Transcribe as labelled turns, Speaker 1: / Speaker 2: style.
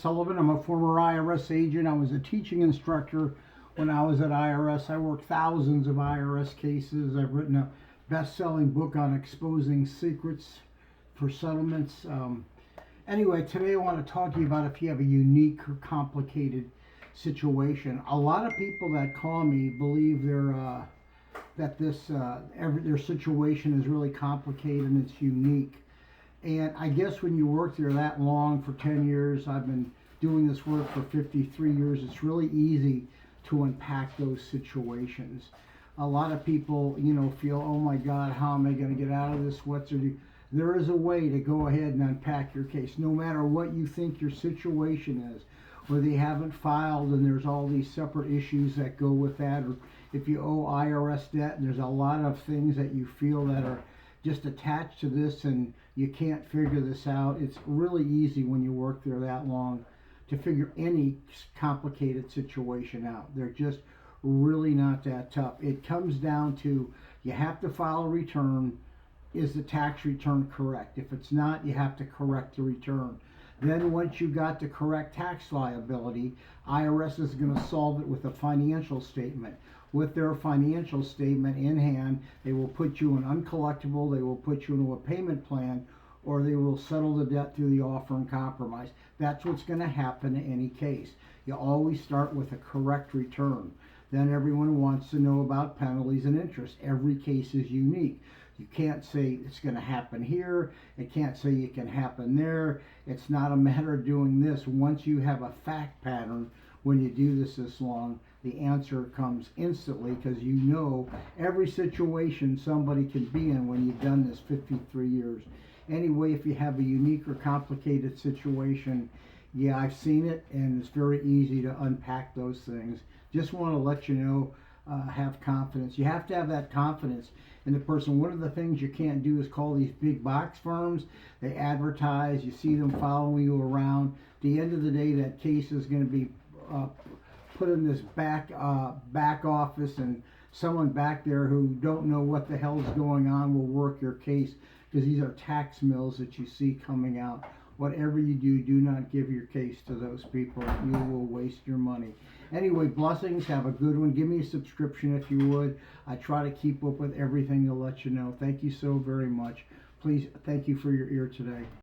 Speaker 1: Sullivan. I'm a former IRS agent. I was a teaching instructor when I was at IRS. I worked thousands of IRS cases. I've written a best-selling book on exposing secrets for settlements. Anyway, today I want to talk to you about if you have a unique or complicated situation. A lot of people that call me believe their situation is really complicated and it's unique. And I guess when you work there that long, for 10 years, I've been doing this work for 53 years, it's really easy to unpack those situations. A lot of people, feel, oh my God, how am I going to get out of this? There is a way to go ahead and unpack your case, no matter what you think your situation is, or they haven't filed and there's all these separate issues that go with that, or if you owe IRS debt and there's a lot of things that you feel that are just attached to this and you can't figure this out. It's really easy when you work there that long to figure any complicated situation out. They're just really not that tough. It comes down to you have to file a return. Is the tax return correct? If it's not, you have to correct the return. Then once you got the correct tax liability, IRS is going to solve it with a financial statement. With their financial statement in hand, they will put you in uncollectible, they will put you into a payment plan, or they will settle the debt through the offer and compromise. That's what's going to happen in any case. You always start with a correct return. Then everyone wants to know about penalties and interest. Every case is unique. You can't say it's going to happen here. It can't say it can happen there. It's not a matter of doing this. Once you have a fact pattern, when you do this long, the answer comes instantly, because every situation somebody can be in when you've done this 53 years. Anyway, if you have a unique or complicated situation, yeah, I've seen it, and it's very easy to unpack those things. Just want to let you know, have confidence. You have to have that confidence in the person. One of the things you can't do is call these big box firms. They advertise, you see them following you around. At the end of the day, that case is going to be put in this back office, and someone back there who don't know what the hell's going on will work your case, because these are tax mills that you see coming out. Whatever you do, do not give your case to those people. You will waste your money. Anyway, blessings. Have a good one. Give me a subscription if you would. I try to keep up with everything to let you know. Thank you so very much. Please, thank you for your ear today.